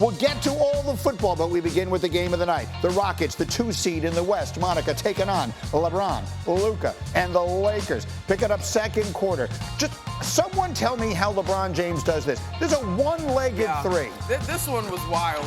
We'll get to all the football, but we begin with the game of the night. The Rockets, the 2 seed in the West, Monica, taking on LeBron, Luka, and the Lakers. Picking up second quarter. Just someone tell me how LeBron James does this. There's a one-legged three. This one was wild.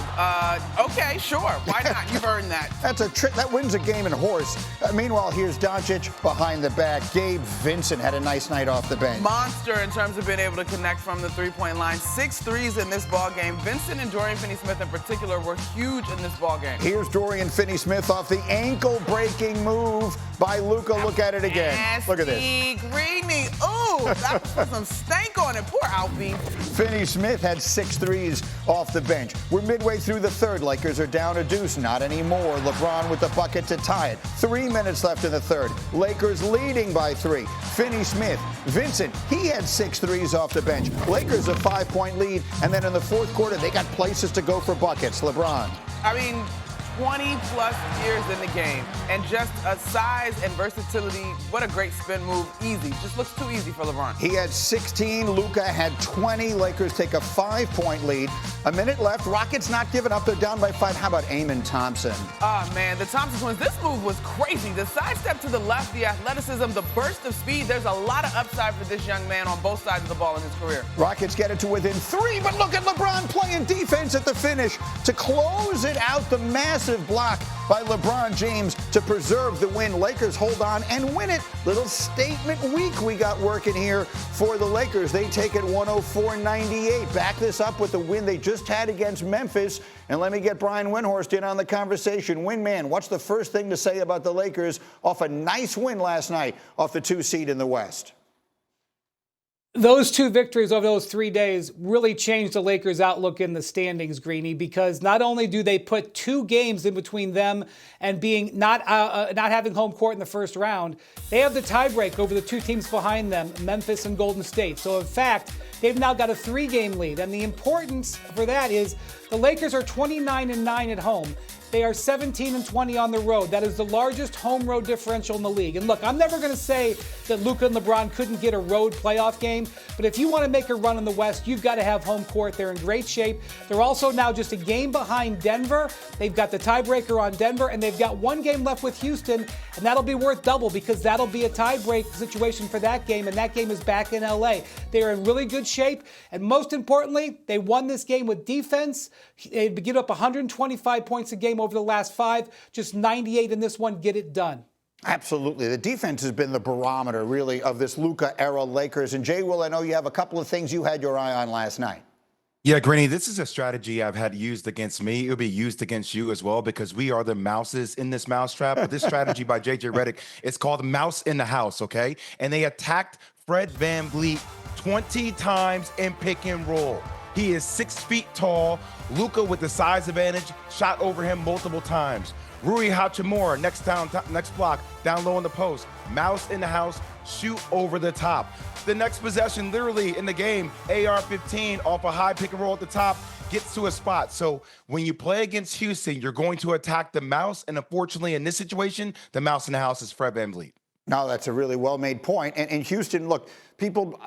Okay, sure. Why not? You've earned that. That's a trick. That wins a game in horse. Meanwhile, here's Doncic behind the back. Gabe Vincent had a nice night off the bench. Monster in terms of being able to connect from the three-point line. 6 threes in this ball game. Vincent and Dorian Finney-Smith in particular were huge in this ball game. Here's Dorian Finney-Smith off the ankle-breaking move by Luka. Look at it again. Nasty, look at this. Greeny. Ooh, that was some stank on it. Poor Alfie. Finney-Smith had 6 threes off the bench. We're midway through the third. Lakers are down a deuce. Not anymore. LeBron with the bucket to tie it. 3 minutes left in the third. Lakers leading by 3. Finney-Smith. Vincent, he had 6 threes off the bench. Lakers a 5-point lead. And then in the fourth quarter, they got places to go for buckets. LeBron. I mean, 20-plus years in the game, and just a size and versatility. What a great spin move. Easy. Just looks too easy for LeBron. He had 16. Luka had 20. Lakers take a 5-point lead. A minute left. Rockets not giving up. They're down by 5. How about Amon Thompson? Oh, man. The Thompson twins. This move was crazy. The sidestep to the left, the athleticism, the burst of speed. There's a lot of upside for this young man on both sides of the ball in his career. Rockets get it to within 3, but look at LeBron playing defense at the finish to close it out. The massive block by LeBron James to preserve the win. Lakers hold on and win it. Little statement week we got working here for the Lakers. They take it 104-98. Back this up with the win they just had against Memphis. And let me get Brian Windhorst in on the conversation. Windman, what's the first thing to say about the Lakers off a nice win last night off the 2 seed in the West? Those 2 victories over those 3 days really changed the Lakers' outlook in the standings, Greeny, because not only do they put 2 games in between them and being not having home court in the first round, they have the tiebreak over the 2 teams behind them, Memphis and Golden State. So, in fact, they've now got a 3-game lead. And the importance for that is the Lakers are 29-9 at home. They are 17-20 on the road. That is the largest home road differential in the league. And look, I'm never going to say that Luka and LeBron couldn't get a road playoff game, but if you want to make a run in the West, you've got to have home court. They're in great shape. They're also now just a game behind Denver. They've got the tiebreaker on Denver, and they've got 1 game left with Houston, and that'll be worth double because that'll be a tiebreak situation for that game, and that game is back in LA. They are in really good shape, and most importantly, they won this game with defense. They get up 125 points a game over the last 5, just 98 in this one. Get it done. Absolutely. The defense has been the barometer, really, of this Luka-era Lakers. And, Jay, Will, I know you have a couple of things you had your eye on last night. Yeah, Greeny, this is a strategy I've had used against me. It'll be used against you as well because we are the mouses in this mousetrap. But this strategy by J.J. Redick is called Mouse in the House, okay? And they attacked Fred VanVleet 20 times in pick and roll. He is 6 feet tall. Luka with the size advantage shot over him multiple times. Rui Hachimura next block, down low in the post. Mouse in the house, shoot over the top. The next possession, literally in the game, AR-15 off a high pick and roll at the top, gets to a spot. So when you play against Houston, you're going to attack the mouse. And unfortunately, in this situation, the mouse in the house is Fred VanVleet. No, that's a really well-made point. And Houston, look, people,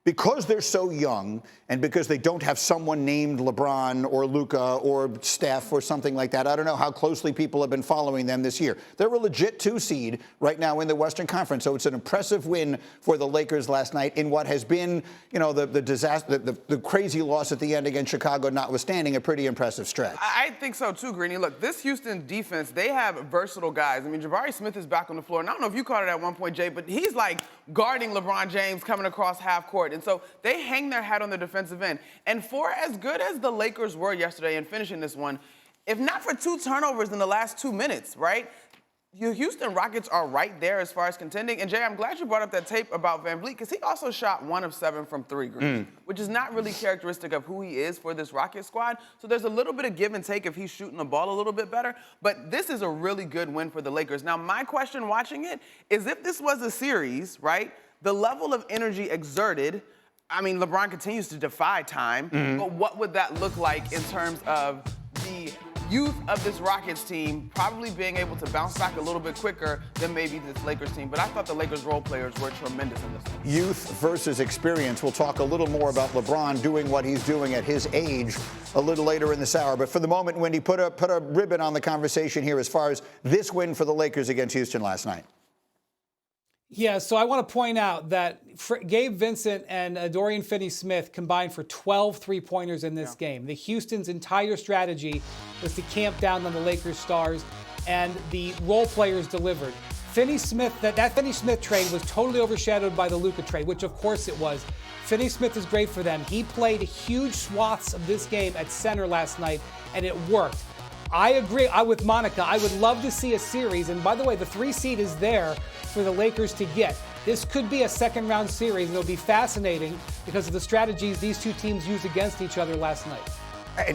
because they're so young and because they don't have someone named LeBron or Luka or Steph or something like that, I don't know how closely people have been following them this year. They're a legit 2 seed right now in the Western Conference. So it's an impressive win for the Lakers last night in what has been, you know, the disaster, the crazy loss at the end against Chicago notwithstanding, a pretty impressive stretch. I think so too, Greeny. Look, this Houston defense, they have versatile guys. I mean, Jabari Smith is back on the floor. And I don't know if you caught it at one point, Jay, but he's like guarding LeBron James coming across half court. And so they hang their hat on the defensive end. And for as good as the Lakers were yesterday in finishing this one, if not for 2 turnovers in the last 2 minutes, right? Your Houston Rockets are right there as far as contending. And, Jay, I'm glad you brought up that tape about VanVleet because he also shot 1 of 7 from 3, Green, which is not really characteristic of who he is for this Rocket squad. So there's a little bit of give and take if he's shooting the ball a little bit better. But this is a really good win for the Lakers. Now, my question watching it is if this was a series, right, the level of energy exerted, I mean, LeBron continues to defy time, but what would that look like in terms of the youth of this Rockets team probably being able to bounce back a little bit quicker than maybe this Lakers team. But I thought the Lakers role players were tremendous in this one. Youth versus experience. We'll talk a little more about LeBron doing what he's doing at his age a little later in this hour. But for the moment, Wendy, put a ribbon on the conversation here as far as this win for the Lakers against Houston last night. Yeah, so I want to point out that Gabe Vincent and Dorian Finney-Smith combined for 12 three-pointers in this game. The Houston's entire strategy was to camp down on the Lakers stars, and the role players delivered. Finney-Smith, that Finney-Smith trade was totally overshadowed by the Luka trade, which of course it was. Finney-Smith is great for them. He played huge swaths of this game at center last night, and it worked. I agree with Monica. I would love to see a series. And by the way, the 3 seed is there for the Lakers to get. This could be a second-round series, and it'll be fascinating because of the strategies these two teams used against each other last night.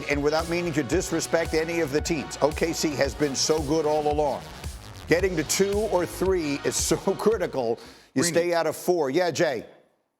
And without meaning to disrespect any of the teams, OKC has been so good all along. Getting to 2 or 3 is so critical. You stay out of 4. Yeah, Jay.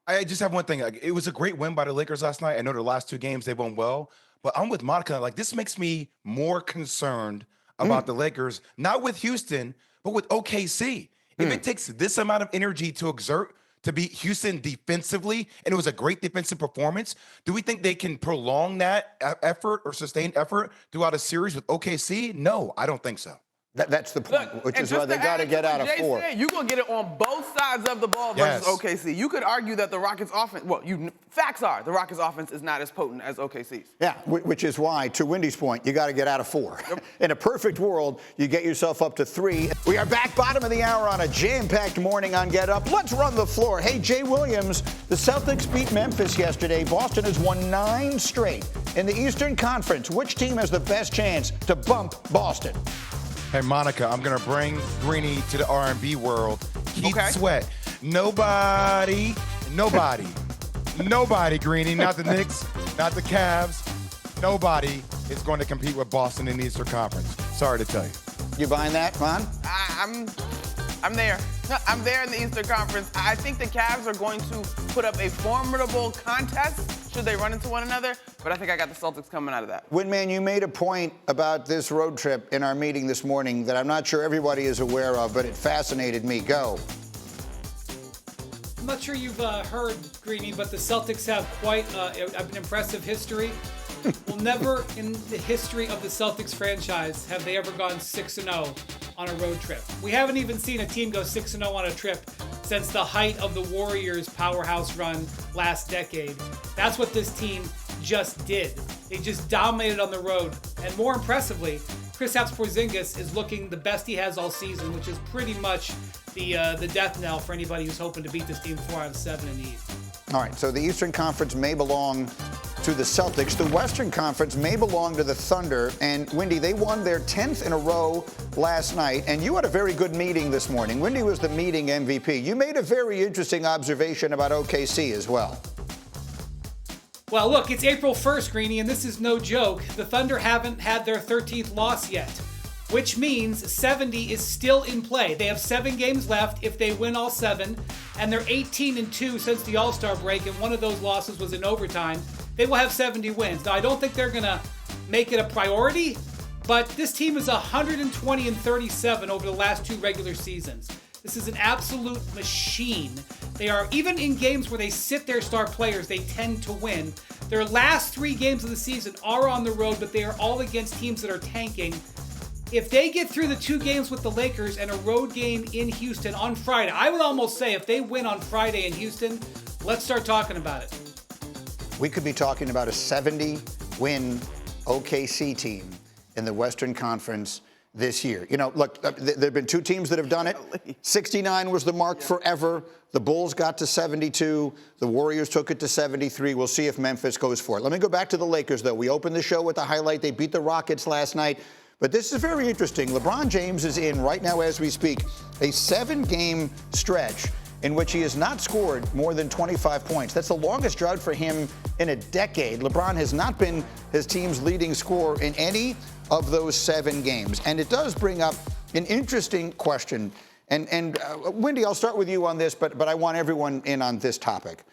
I just have one thing. It was a great win by the Lakers last night. I know the last 2 games they won well. But I'm with Monica. Like, this makes me more concerned about the Lakers, not with Houston, but with OKC. If it takes this amount of energy to exert to beat Houston defensively, and it was a great defensive performance, do we think they can prolong that effort or sustained effort throughout a series with OKC? No, I don't think so. That's the point, Look, which is why they got to get out of 4. You're going to get it on both sides of the ball versus OKC. You could argue that the Rockets offense, facts are the Rockets offense is not as potent as OKC's. Yeah, which is why, to Wendy's point, you got to get out of 4. Yep. In a perfect world, you get yourself up to 3. We are back bottom of the hour on a jam-packed morning on Get Up. Let's run the floor. Hey, Jay Williams, the Celtics beat Memphis yesterday. Boston has won 9 straight. In the Eastern Conference, which team has the best chance to bump Boston? Hey, Monica, I'm going to bring Greeny to the R&B world. Keith Sweat. Nobody, Greeny, not the Knicks, not the Cavs. Nobody is going to compete with Boston in the Eastern Conference. Sorry to tell you. You buying that, Ron? I'm there. I'm there in the Eastern Conference. I think the Cavs are going to put up a formidable contest should they run into one another, but I think I got the Celtics coming out of that. Windman, you made a point about this road trip in our meeting this morning that I'm not sure everybody is aware of, but it fascinated me. Go. I'm not sure you've heard, Greeny, but the Celtics have quite an impressive history. Well, never in the history of the Celtics franchise have they ever gone 6-0 on a road trip. We haven't even seen a team go 6-0 on a trip since the height of the Warriors' powerhouse run last decade. That's what this team just did. They just dominated on the road. And more impressively, Kristaps Porzingis is looking the best he has all season, which is pretty much the death knell for anybody who's hoping to beat this team 4 out of 7 in the East. All right, so the Eastern Conference may belong to the Celtics. The Western Conference may belong to the Thunder. And, Wendy, they won their 10th in a row last night. And you had a very good meeting this morning. Wendy was the meeting MVP. You made a very interesting observation about OKC as well. Well, look, it's April 1st, Greeny, and this is no joke. The Thunder haven't had their 13th loss yet, which means 70 is still in play. They have 7 games left if they win all 7, and they're 18-2 since the All-Star break, and one of those losses was in overtime. They will have 70 wins. Now, I don't think they're going to make it a priority, but this team is 120-37 over the last 2 regular seasons. This is an absolute machine. They are, even in games where they sit their star players, they tend to win. Their last 3 games of the season are on the road, but they are all against teams that are tanking. If they get through the 2 games with the Lakers and a road game in Houston on Friday, I would almost say if they win on Friday in Houston, let's start talking about it. We could be talking about a 70-win OKC team in the Western Conference this year. You know, look, there have been 2 teams that have done it. 69 was the mark forever. The Bulls got to 72. The Warriors took it to 73. We'll see if Memphis goes for it. Let me go back to the Lakers, though. We opened the show with the highlight. They beat the Rockets last night. But this is very interesting. LeBron James is in, right now as we speak, a 7-game stretch in which he has not scored more than 25 points. That's the longest drought for him in a decade. LeBron has not been his team's leading scorer in any of those 7 games. And it does bring up an interesting question. And Wendy, I'll start with you on this, but I want everyone in on this topic.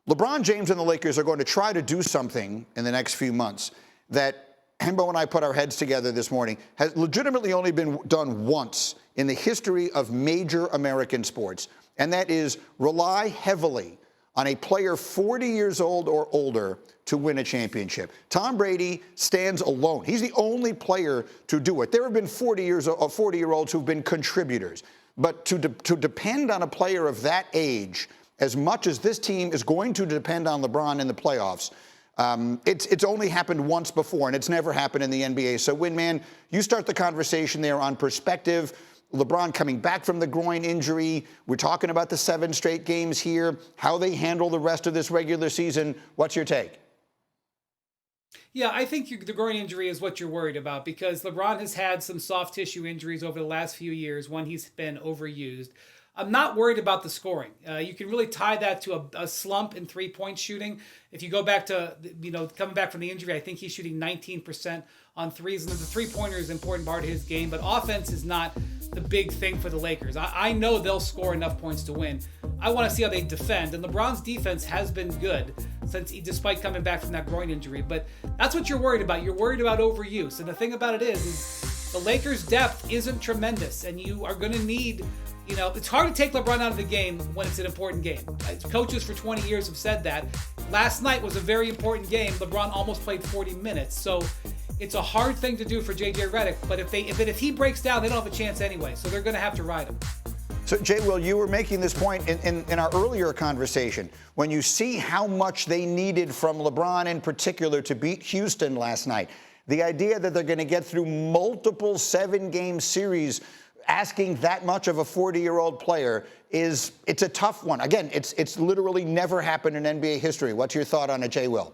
LeBron James and the Lakers are going to try to do something in the next few months that Hembo and I put our heads together this morning, has legitimately only been done once in the history of major American sports, and that is rely heavily on a player 40 years old or older to win a championship. Tom Brady stands alone. He's the only player to do it. There have been 40-year-olds who've been contributors, but to depend on a player of that age, as much as this team is going to depend on LeBron in the playoffs, it's only happened once before, and it's never happened in the NBA. So, Windman, you start the conversation there on perspective. LeBron coming back from the groin injury. We're talking about the 7 straight games here, how they handle the rest of this regular season. What's your take? Yeah, I think the groin injury is what you're worried about because LeBron has had some soft tissue injuries over the last few years when he's been overused. I'm not worried about the scoring. You can really tie that to a slump in three-point shooting. If you go back to, coming back from the injury, I think he's shooting 19% on threes. And the three-pointer is an important part of his game, but offense is not the big thing for the Lakers. I know they'll score enough points to win. I want to see how they defend. And LeBron's defense has been good despite coming back from that groin injury. But that's what you're worried about. You're worried about overuse. And the thing about it is the Lakers' depth isn't tremendous, and you are going to need... it's hard to take LeBron out of the game when it's an important game. Coaches for 20 years have said that. Last night was a very important game. LeBron almost played 40 minutes. So it's a hard thing to do for JJ Redick. But if he breaks down, they don't have a chance anyway. So they're going to have to ride him. So, Jay, Will, you were making this point in our earlier conversation. When you see how much they needed from LeBron in particular to beat Houston last night, the idea that they're going to get through multiple 7-game series asking that much of a 40-year-old player it's a tough one. Again, it's literally never happened in NBA history. What's your thought on it, Jay Will?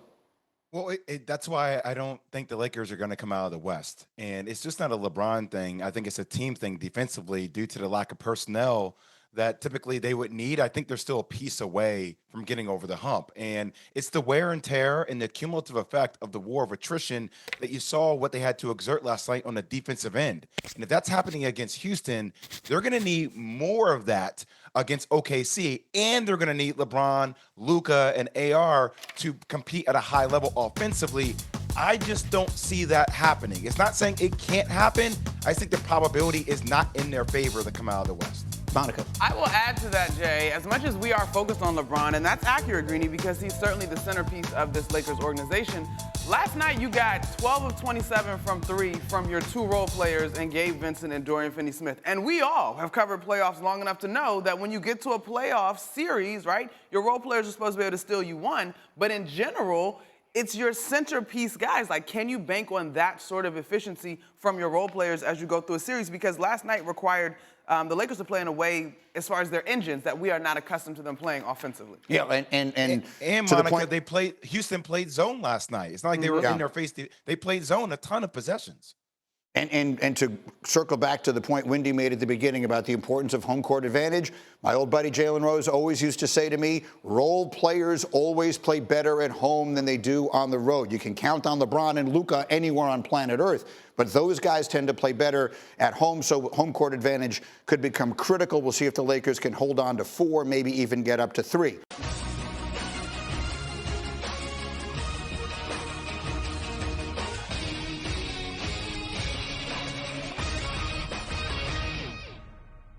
Well, that's why I don't think the Lakers are going to come out of the West. And it's just not a LeBron thing. I think it's a team thing defensively due to the lack of personnel that typically they would need. I think they're still a piece away from getting over the hump. And it's the wear and tear and the cumulative effect of the war of attrition that you saw what they had to exert last night on the defensive end. And if that's happening against Houston, they're going to need more of that against OKC. And they're going to need LeBron, Luka, and AR to compete at a high level offensively. I just don't see that happening. It's not saying it can't happen. I think the probability is not in their favor to come out of the West. Monica. I will add to that, Jay, as much as we are focused on LeBron, and that's accurate, Greeny, because he's certainly the centerpiece of this Lakers organization. Last night, you got 12 of 27 from 3 from your 2 role players in Gabe Vincent and Dorian Finney-Smith. And we all have covered playoffs long enough to know that when you get to a playoff series, right, your role players are supposed to be able to steal you one, but in general, it's your centerpiece guys. Like, can you bank on that sort of efficiency from your role players as you go through a series? Because last night required the Lakers to play in a way, as far as their engines, that we are not accustomed to them playing offensively. Yeah, and to Monica, the point, Houston played zone last night. It's not like they were in their face. They played zone a ton of possessions. And to circle back to the point Wendy made at the beginning about the importance of home court advantage, my old buddy Jalen Rose always used to say to me, role players always play better at home than they do on the road. You can count on LeBron and Luka anywhere on planet Earth, but those guys tend to play better at home, so home court advantage could become critical. We'll see if the Lakers can hold on to 4, maybe even get up to 3.